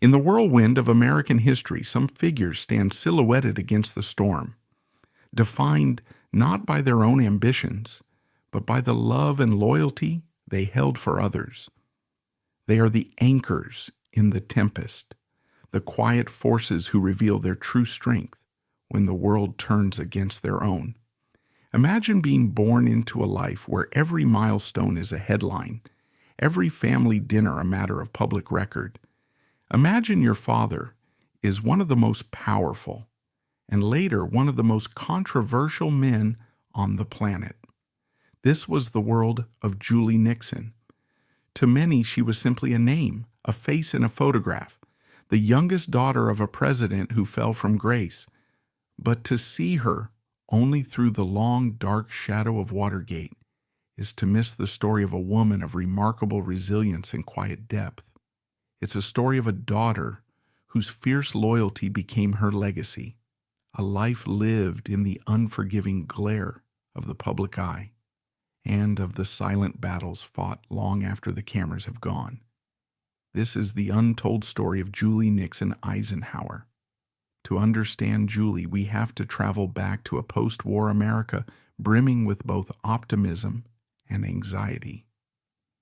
In the whirlwind of American history, some figures stand silhouetted against the storm, defined not by their own ambitions, but by the love and loyalty they held for others. They are the anchors in the tempest, the quiet forces who reveal their true strength when the world turns against their own. Imagine being born into a life where every milestone is a headline, every family dinner a matter of public record. Imagine your father is one of the most powerful, and later one of the most controversial men on the planet. This was the world of Julie Nixon. To many, she was simply a name, a face in a photograph, the youngest daughter of a president who fell from grace. But to see her only through the long, dark shadow of Watergate is to miss the story of a woman of remarkable resilience and quiet depth. It's a story of a daughter whose fierce loyalty became her legacy, a life lived in the unforgiving glare of the public eye, and of the silent battles fought long after the cameras have gone. This is the untold story of Julie Nixon Eisenhower. To understand Julie, we have to travel back to a post-war America brimming with both optimism and anxiety.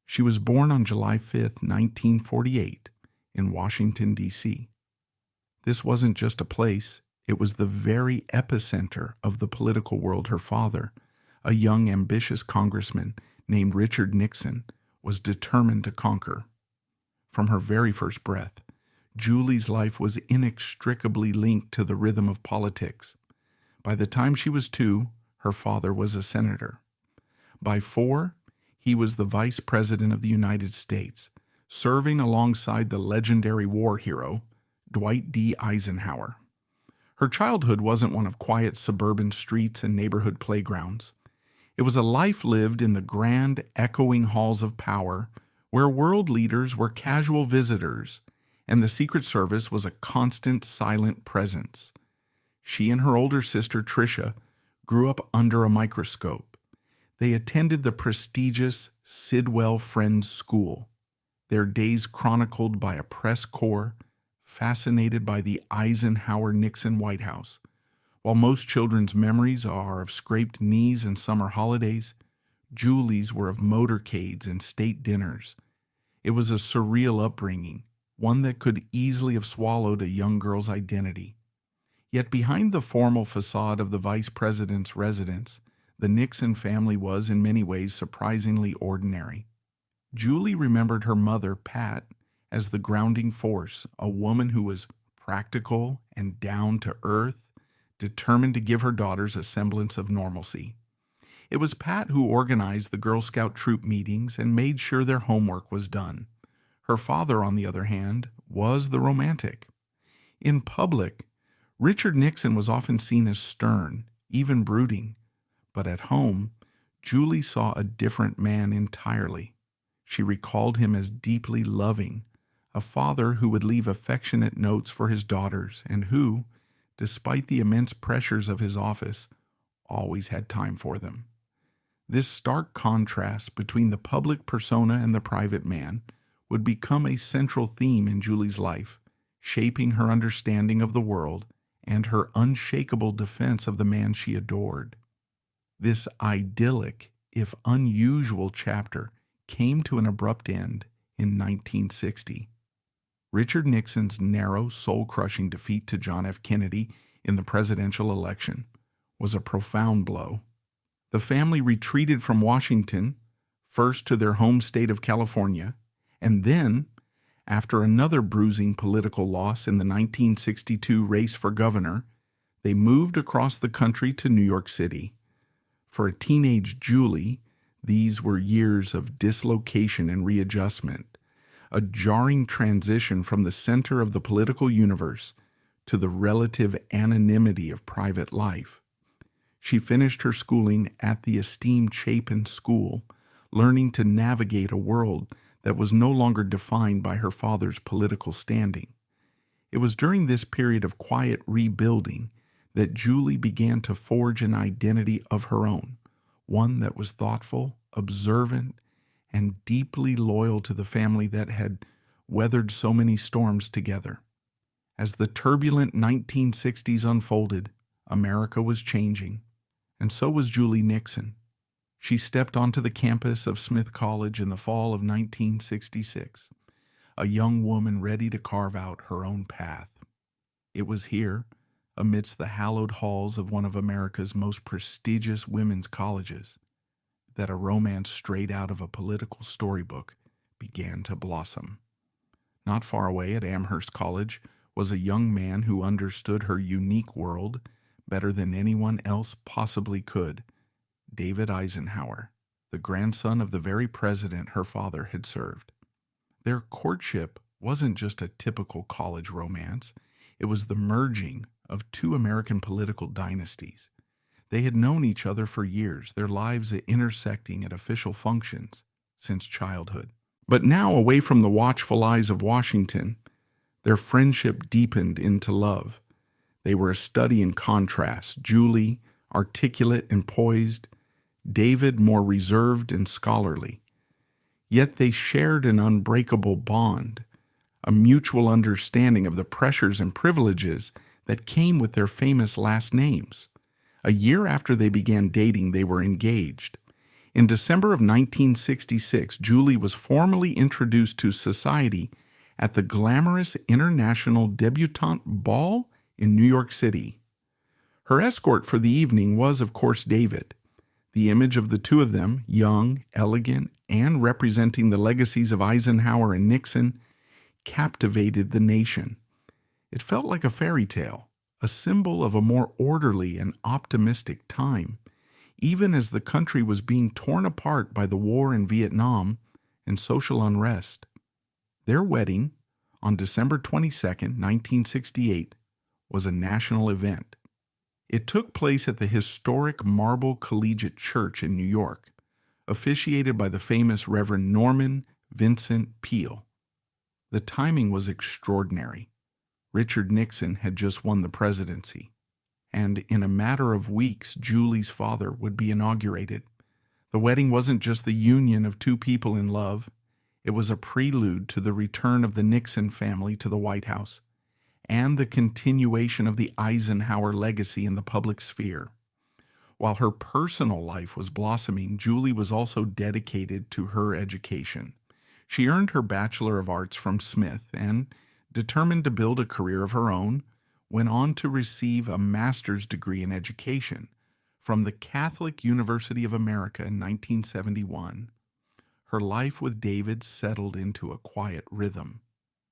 She was born on July 5, 1948, in Washington, D.C. This wasn't just a place, it was the very epicenter of the political world her father, a young, ambitious congressman named Richard Nixon, was determined to conquer. From her very first breath, Julie's life was inextricably linked to the rhythm of politics. By the time she was 2, her father was a senator. By 4, he was the Vice President of the United States, serving alongside the legendary war hero, Dwight D. Eisenhower. Her childhood wasn't one of quiet suburban streets and neighborhood playgrounds. It was a life lived in the grand, echoing halls of power, where world leaders were casual visitors, and the Secret Service was a constant, silent presence. She and her older sister, Tricia, grew up under a microscope. They attended the prestigious Sidwell Friends School, their days chronicled by a press corps fascinated by the Eisenhower-Nixon White House. While most children's memories are of scraped knees and summer holidays, Julie's were of motorcades and state dinners. It was a surreal upbringing, one that could easily have swallowed a young girl's identity. Yet behind the formal facade of the vice president's residence, the Nixon family was in many ways surprisingly ordinary. Julie remembered her mother, Pat, as the grounding force, a woman who was practical and down to earth, determined to give her daughters a semblance of normalcy. It was Pat who organized the Girl Scout troop meetings and made sure their homework was done. Her father, on the other hand, was the romantic. In public, Richard Nixon was often seen as stern, even brooding. But at home, Julie saw a different man entirely. She recalled him as deeply loving, a father who would leave affectionate notes for his daughters and who, despite the immense pressures of his office, always had time for them. This stark contrast between the public persona and the private man would become a central theme in Julie's life, shaping her understanding of the world and her unshakable defense of the man she adored. This idyllic, if unusual chapter came to an abrupt end in 1960. Richard Nixon's narrow, soul-crushing defeat to John F. Kennedy in the presidential election was a profound blow. The family retreated from Washington, first to their home state of California, and then, after another bruising political loss in the 1962 race for governor, they moved across the country to New York City. For a teenage Julie, these were years of dislocation and readjustment, a jarring transition from the center of the political universe to the relative anonymity of private life. She finished her schooling at the esteemed Chapin School, learning to navigate a world that was no longer defined by her father's political standing. It was during this period of quiet rebuilding that Julie began to forge an identity of her own, one that was thoughtful, observant, and deeply loyal to the family that had weathered so many storms together. As the turbulent 1960s unfolded, America was changing, and so was Julie Nixon. She stepped onto the campus of Smith College in the fall of 1966, a young woman ready to carve out her own path. It was here, amidst the hallowed halls of one of America's most prestigious women's colleges, that a romance straight out of a political storybook began to blossom. Not far away at Amherst College was a young man who understood her unique world better than anyone else possibly could, David Eisenhower, the grandson of the very president her father had served. Their courtship wasn't just a typical college romance. It was the merging of two American political dynasties. They had known each other for years, their lives intersecting at official functions since childhood. But now, away from the watchful eyes of Washington, their friendship deepened into love. They were a study in contrast, Julie articulate and poised, David more reserved and scholarly. Yet they shared an unbreakable bond, a mutual understanding of the pressures and privileges that came with their famous last names. A year after they began dating, they were engaged. In December of 1966, Julie was formally introduced to society at the glamorous International Debutante Ball in New York City. Her escort for the evening was, of course, David. The image of the two of them, young, elegant, and representing the legacies of Eisenhower and Nixon, captivated the nation. It felt like a fairy tale, a symbol of a more orderly and optimistic time, even as the country was being torn apart by the war in Vietnam and social unrest. Their wedding, on December 22, 1968, was a national event. It took place at the historic Marble Collegiate Church in New York, officiated by the famous Reverend Norman Vincent Peale. The timing was extraordinary. Richard Nixon had just won the presidency, and in a matter of weeks, Julie's father would be inaugurated. The wedding wasn't just the union of two people in love. It was a prelude to the return of the Nixon family to the White House and the continuation of the Eisenhower legacy in the public sphere. While her personal life was blossoming, Julie was also dedicated to her education. She earned her Bachelor of Arts from Smith and, determined to build a career of her own, went on to receive a master's degree in education from the Catholic University of America in 1971. Her life with David settled into a quiet rhythm.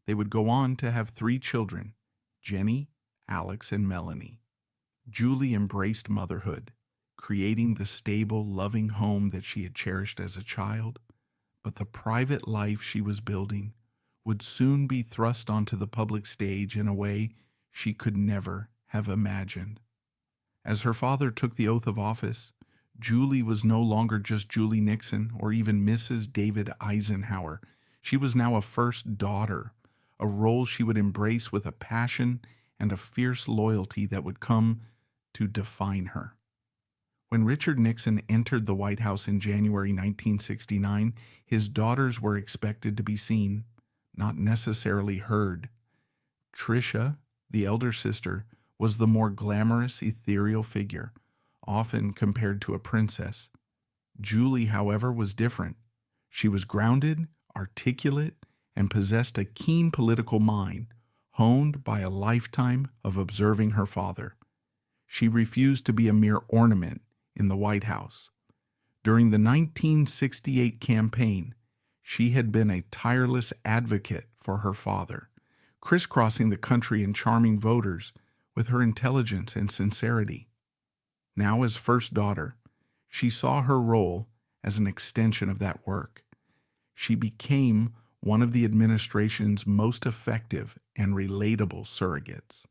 They would go on to have 3 children, Jenny, Alex, and Melanie. Julie embraced motherhood, creating the stable, loving home that she had cherished as a child. But the private life she was building would soon be thrust onto the public stage in a way she could never have imagined. As her father took the oath of office, Julie was no longer just Julie Nixon or even Mrs. David Eisenhower. She was now a first daughter, a role she would embrace with a passion and a fierce loyalty that would come to define her. When Richard Nixon entered the White House in January 1969, his daughters were expected to be seen, not necessarily heard. Tricia, the elder sister, was the more glamorous, ethereal figure, often compared to a princess. Julie, however, was different. She was grounded, articulate, and possessed a keen political mind, honed by a lifetime of observing her father. She refused to be a mere ornament in the White House. During the 1968 campaign, she had been a tireless advocate for her father, crisscrossing the country and charming voters with her intelligence and sincerity. Now, as first daughter, she saw her role as an extension of that work. She became one of the administration's most effective and relatable surrogates.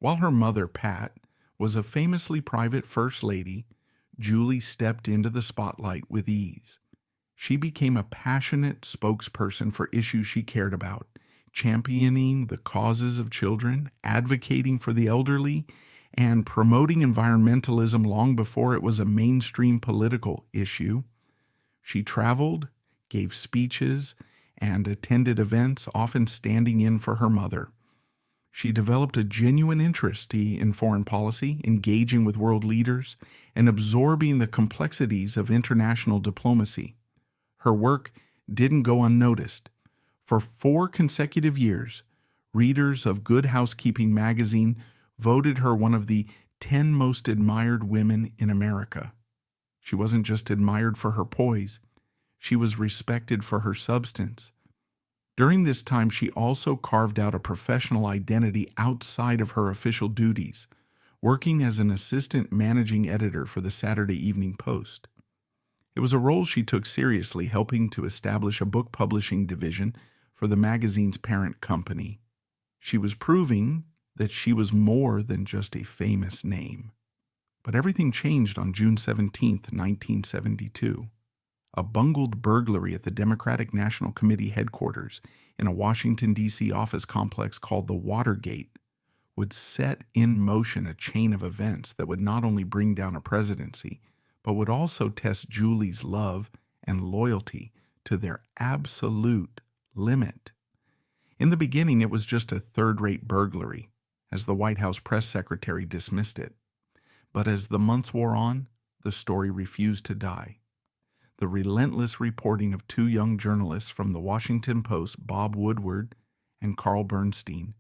While her mother, Pat, was a famously private first lady, Julie stepped into the spotlight with ease. She became a passionate spokesperson for issues she cared about, championing the causes of children, advocating for the elderly, and promoting environmentalism long before it was a mainstream political issue. She traveled, gave speeches, and attended events, often standing in for her mother. She developed a genuine interest in foreign policy, engaging with world leaders, and absorbing the complexities of international diplomacy. Her work didn't go unnoticed. For 4 consecutive years, readers of Good Housekeeping magazine voted her one of the 10 most admired women in America. She wasn't just admired for her poise, she was respected for her substance. During this time, she also carved out a professional identity outside of her official duties, working as an assistant managing editor for the Saturday Evening Post. It was a role she took seriously, helping to establish a book publishing division for the magazine's parent company. She was proving that she was more than just a famous name. But everything changed on June 17, 1972. A bungled burglary at the Democratic National Committee headquarters in a Washington, D.C. office complex called the Watergate would set in motion a chain of events that would not only bring down a presidency, but would also test Julie's love and loyalty to their absolute limit. In the beginning, it was just a third-rate burglary, as the White House press secretary dismissed it. But as the months wore on, the story refused to die. The relentless reporting of 2 young journalists from the Washington Post, Bob Woodward and Carl Bernstein,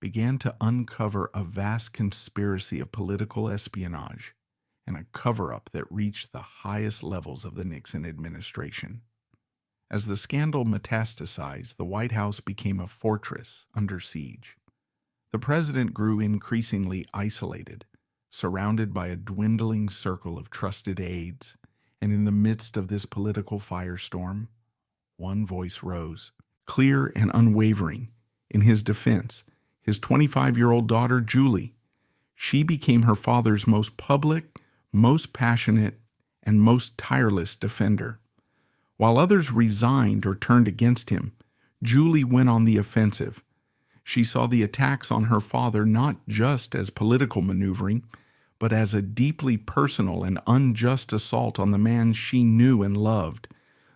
began to uncover a vast conspiracy of political espionage and a cover-up that reached the highest levels of the Nixon administration. As the scandal metastasized, the White House became a fortress under siege. The president grew increasingly isolated, surrounded by a dwindling circle of trusted aides, and in the midst of this political firestorm, one voice rose, clear and unwavering, in his defense, his 25-year-old daughter, Julie. She became her father's most public, most passionate, and most tireless defender. While others resigned or turned against him, Julie went on the offensive. She saw the attacks on her father not just as political maneuvering, but as a deeply personal and unjust assault on the man she knew and loved,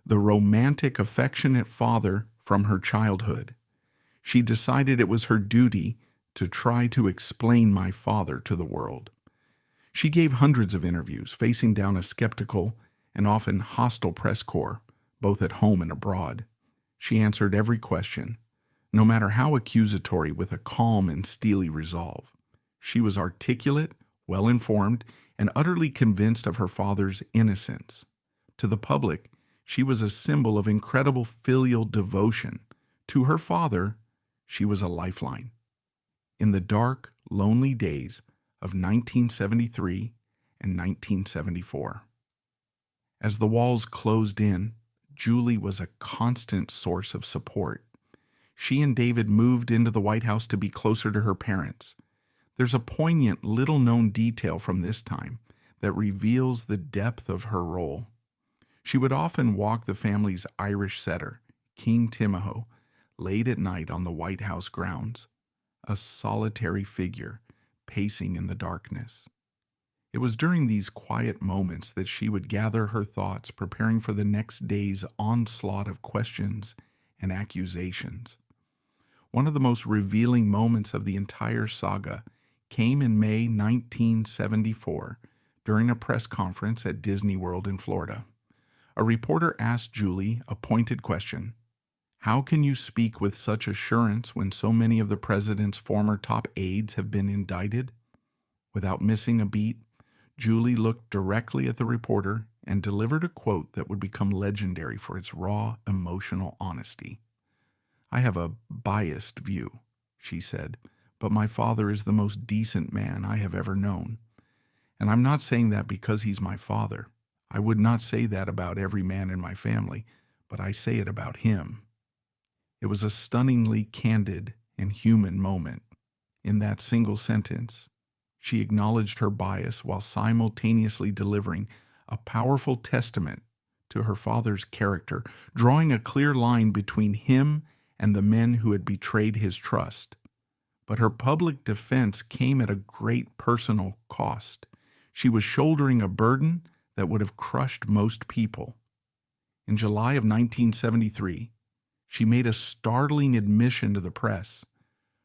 the romantic, affectionate father from her childhood. She decided it was her duty to try to explain my father to the world. She gave hundreds of interviews, facing down a skeptical and often hostile press corps, both at home and abroad. She answered every question, no matter how accusatory, with a calm and steely resolve. She was articulate, well-informed, and utterly convinced of her father's innocence. To the public, she was a symbol of incredible filial devotion. To her father, she was a lifeline. In the dark, lonely days of 1973 and 1974. As the walls closed in, Julie was a constant source of support. She and David moved into the White House to be closer to her parents. There's a poignant, little-known detail from this time that reveals the depth of her role. She would often walk the family's Irish setter, King Timoho, late at night on the White House grounds, a solitary figure pacing in the darkness. It was during these quiet moments that she would gather her thoughts, preparing for the next day's onslaught of questions and accusations. One of the most revealing moments of the entire saga came in May 1974 during a press conference at Disney World in Florida. A reporter asked Julie a pointed question: "How can you speak with such assurance when so many of the president's former top aides have been indicted?" Without missing a beat, Julie looked directly at the reporter and delivered a quote that would become legendary for its raw, emotional honesty. "I have a biased view," she said, "but my father is the most decent man I have ever known. And I'm not saying that because he's my father. I would not say that about every man in my family, but I say it about him." It was a stunningly candid and human moment. In that single sentence, she acknowledged her bias while simultaneously delivering a powerful testament to her father's character, drawing a clear line between him and the men who had betrayed his trust. But her public defense came at a great personal cost. She was shouldering a burden that would have crushed most people. In July of 1973, She made a startling admission to the press.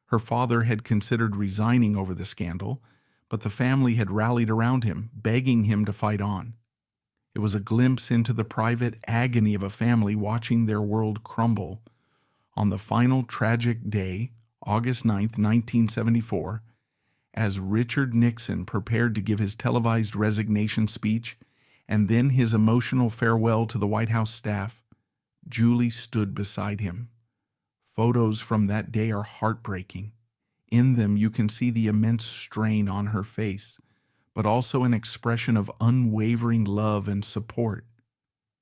Her father had considered resigning over the scandal, but the family had rallied around him, begging him to fight on. It was a glimpse into the private agony of a family watching their world crumble. On the final tragic day, August 9th, 1974, as Richard Nixon prepared to give his televised resignation speech and then his emotional farewell to the White House staff, Julie stood beside him. Photos from that day are heartbreaking. In them, you can see the immense strain on her face, but also an expression of unwavering love and support.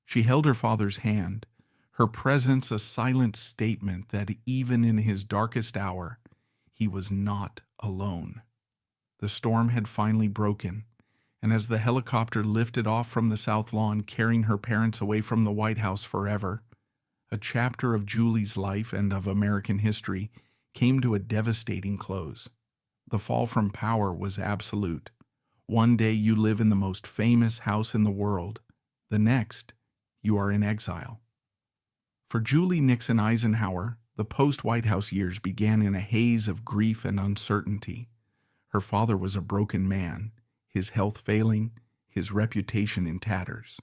She held her father's hand, her presence a silent statement that even in his darkest hour, he was not alone. The storm had finally broken, and as the helicopter lifted off from the South Lawn, carrying her parents away from the White House forever, a chapter of Julie's life and of American history came to a devastating close. The fall from power was absolute. One day you live in the most famous house in the world. The next, you are in exile. For Julie Nixon Eisenhower, the post-White House years began in a haze of grief and uncertainty. Her father was a broken man, his health failing, his reputation in tatters.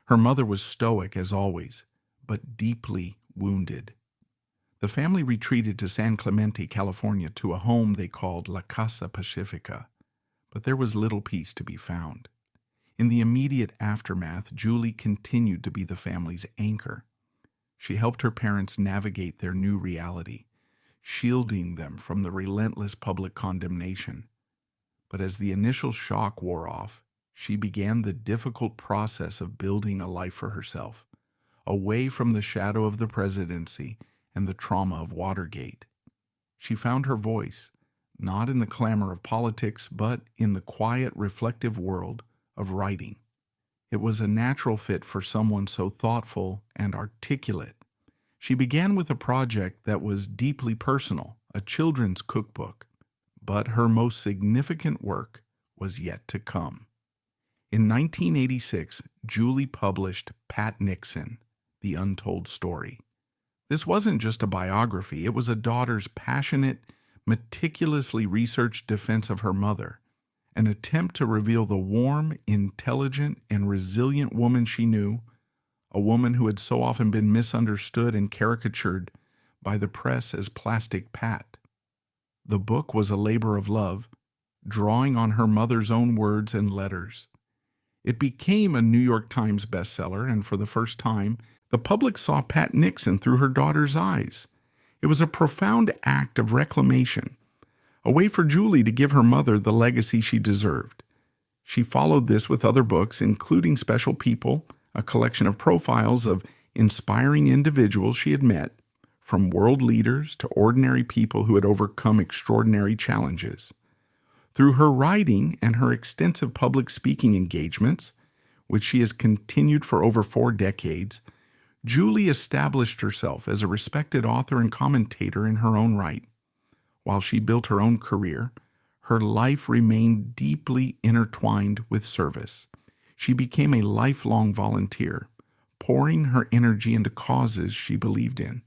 Her mother was stoic as always, but deeply wounded. The family retreated to San Clemente, California, to a home they called La Casa Pacifica, but there was little peace to be found. In the immediate aftermath, Julie continued to be the family's anchor. She helped her parents navigate their new reality, shielding them from the relentless public condemnation. But as the initial shock wore off, she began the difficult process of building a life for herself, away from the shadow of the presidency and the trauma of Watergate. She found her voice, not in the clamor of politics, but in the quiet, reflective world of writing. It was a natural fit for someone so thoughtful and articulate. She began with a project that was deeply personal, a children's cookbook, but her most significant work was yet to come. In 1986, Julie published Pat Nixon, The Untold Story. This wasn't just a biography, it was a daughter's passionate, meticulously researched defense of her mother, an attempt to reveal the warm, intelligent, and resilient woman she knew, a woman who had so often been misunderstood and caricatured by the press as Plastic Pat. The book was a labor of love, drawing on her mother's own words and letters. It became a New York Times bestseller, and for the first time, the public saw Pat Nixon through her daughter's eyes. It was a profound act of reclamation, a way for Julie to give her mother the legacy she deserved. She followed this with other books, including Special People, a collection of profiles of inspiring individuals she had met, from world leaders to ordinary people who had overcome extraordinary challenges. Through her writing and her extensive public speaking engagements, which she has continued for over 4 decades, Julie established herself as a respected author and commentator in her own right. While she built her own career, her life remained deeply intertwined with service. She became a lifelong volunteer, pouring her energy into causes she believed in.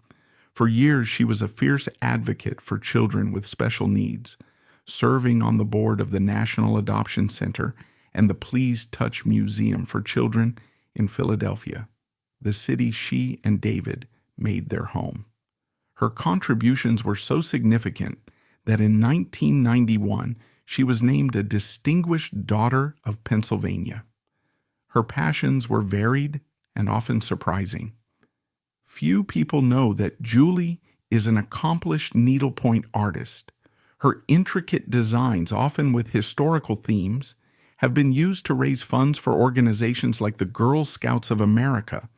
For years, she was a fierce advocate for children with special needs, serving on the board of the National Adoption Center and the Please Touch Museum for Children in Philadelphia, the city she and David made their home. Her contributions were so significant that in 1991, she was named a Distinguished Daughter of Pennsylvania. Her passions were varied and often surprising. Few people know that Julie is an accomplished needlepoint artist. Her intricate designs, often with historical themes, have been used to raise funds for organizations like the Girl Scouts of America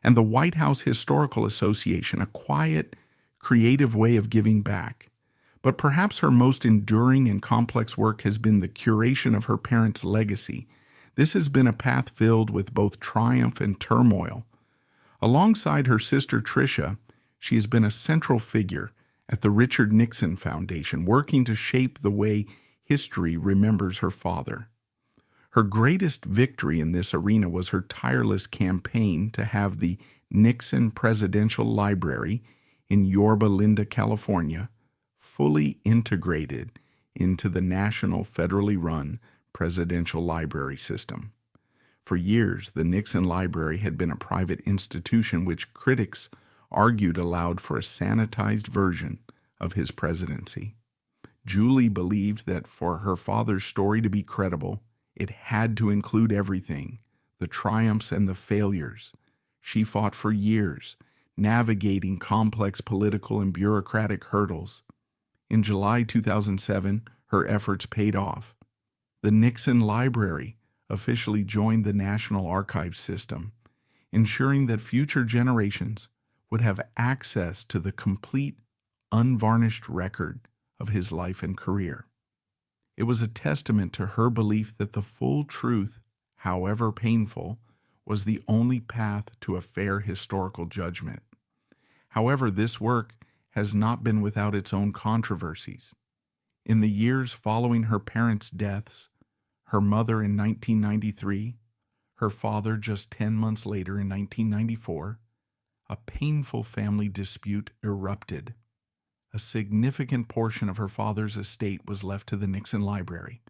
and the White House Historical Association, a quiet, creative way of giving back. But perhaps her most enduring and complex work has been the curation of her parents' legacy. This has been a path filled with both triumph and turmoil. Alongside her sister Tricia, she has been a central figure at the Richard Nixon Foundation, working to shape the way history remembers her father. Her greatest victory in this arena was her tireless campaign to have the Nixon Presidential Library in Yorba Linda, California, fully integrated into the national federally run presidential library system. For years, the Nixon Library had been a private institution which critics argued allowed for a sanitized version of his presidency. Julie believed that for her father's story to be credible, it had to include everything, the triumphs and the failures. She fought for years, navigating complex political and bureaucratic hurdles. In July 2007, her efforts paid off. The Nixon Library officially joined the National Archives system, ensuring that future generations would have access to the complete, unvarnished record of his life and career. It was a testament to her belief that the full truth, however painful, was the only path to a fair historical judgment. However, this work has not been without its own controversies. In the years following her parents' deaths, her mother in 1993, her father just 10 months later in 1994, a painful family dispute erupted. A significant portion of her father's estate was left to the Nixon Library,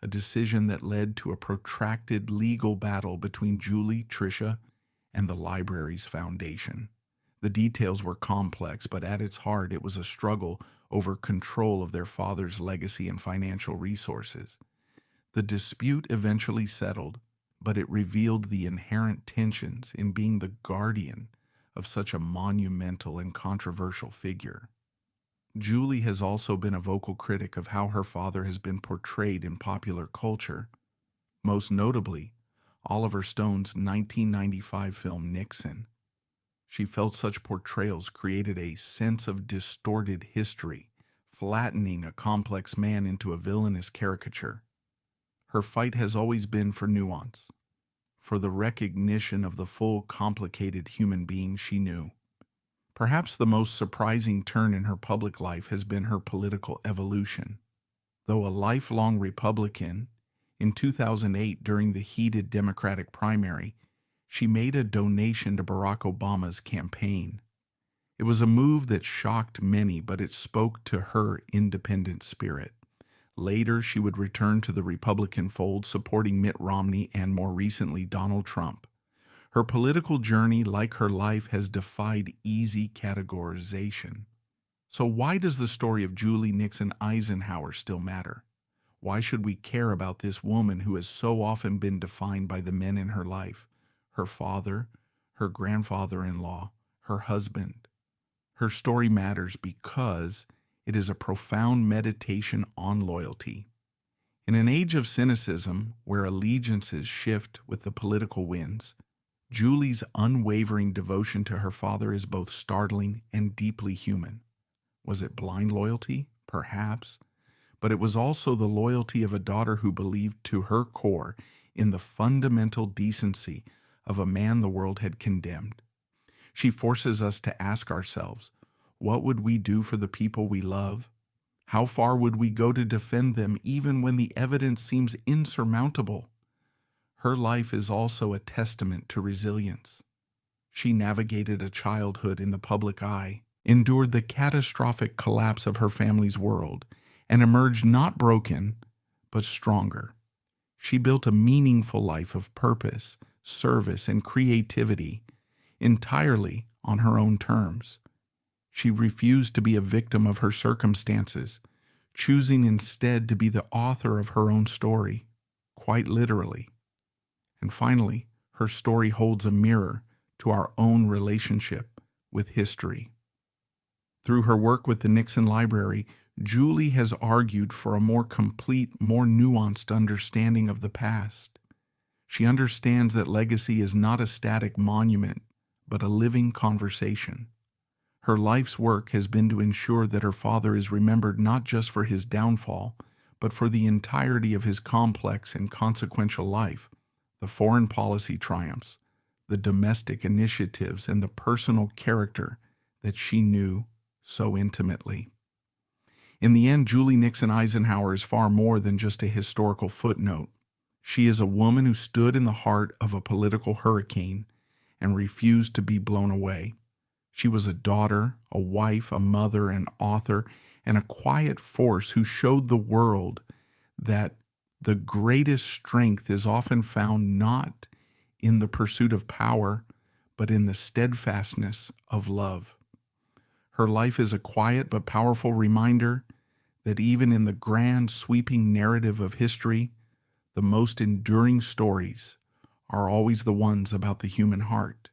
a decision that led to a protracted legal battle between Julie, Tricia, and the library's foundation. The details were complex, but at its heart it was a struggle over control of their father's legacy and financial resources. The dispute eventually settled, but it revealed the inherent tensions in being the guardian of such a monumental and controversial figure. Julie has also been a vocal critic of how her father has been portrayed in popular culture, most notably Oliver Stone's 1995 film Nixon. She felt such portrayals created a sense of distorted history, flattening a complex man into a villainous caricature. Her fight has always been for nuance, for the recognition of the full, complicated human being she knew. Perhaps the most surprising turn in her public life has been her political evolution. Though a lifelong Republican, in 2008 during the heated Democratic primary, she made a donation to Barack Obama's campaign. It was a move that shocked many, but it spoke to her independent spirit. Later, she would return to the Republican fold, supporting Mitt Romney and, more recently, Donald Trump. Her political journey, like her life, has defied easy categorization. So why does the story of Julie Nixon Eisenhower still matter? Why should we care about this woman who has so often been defined by the men in her life? Her father, her grandfather-in-law, her husband. Her story matters because it is a profound meditation on loyalty. In an age of cynicism, where allegiances shift with the political winds, Julie's unwavering devotion to her father is both startling and deeply human. Was it blind loyalty? Perhaps. But it was also the loyalty of a daughter who believed to her core in the fundamental decency of a man the world had condemned. She forces us to ask ourselves, what would we do for the people we love? How far would we go to defend them even when the evidence seems insurmountable? Her life is also a testament to resilience. She navigated a childhood in the public eye, endured the catastrophic collapse of her family's world, and emerged not broken, but stronger. She built a meaningful life of purpose, service, and creativity, entirely on her own terms. She refused to be a victim of her circumstances, choosing instead to be the author of her own story, quite literally. And finally, her story holds a mirror to our own relationship with history. Through her work with the Nixon Library, Julie has argued for a more complete, more nuanced understanding of the past. She understands that legacy is not a static monument, but a living conversation. Her life's work has been to ensure that her father is remembered not just for his downfall, but for the entirety of his complex and consequential life. The foreign policy triumphs, the domestic initiatives, and the personal character that she knew so intimately. In the end, Julie Nixon Eisenhower is far more than just a historical footnote. She is a woman who stood in the heart of a political hurricane and refused to be blown away. She was a daughter, a wife, a mother, an author, and a quiet force who showed the world that the greatest strength is often found not in the pursuit of power, but in the steadfastness of love. Her life is a quiet but powerful reminder that even in the grand, sweeping narrative of history, the most enduring stories are always the ones about the human heart.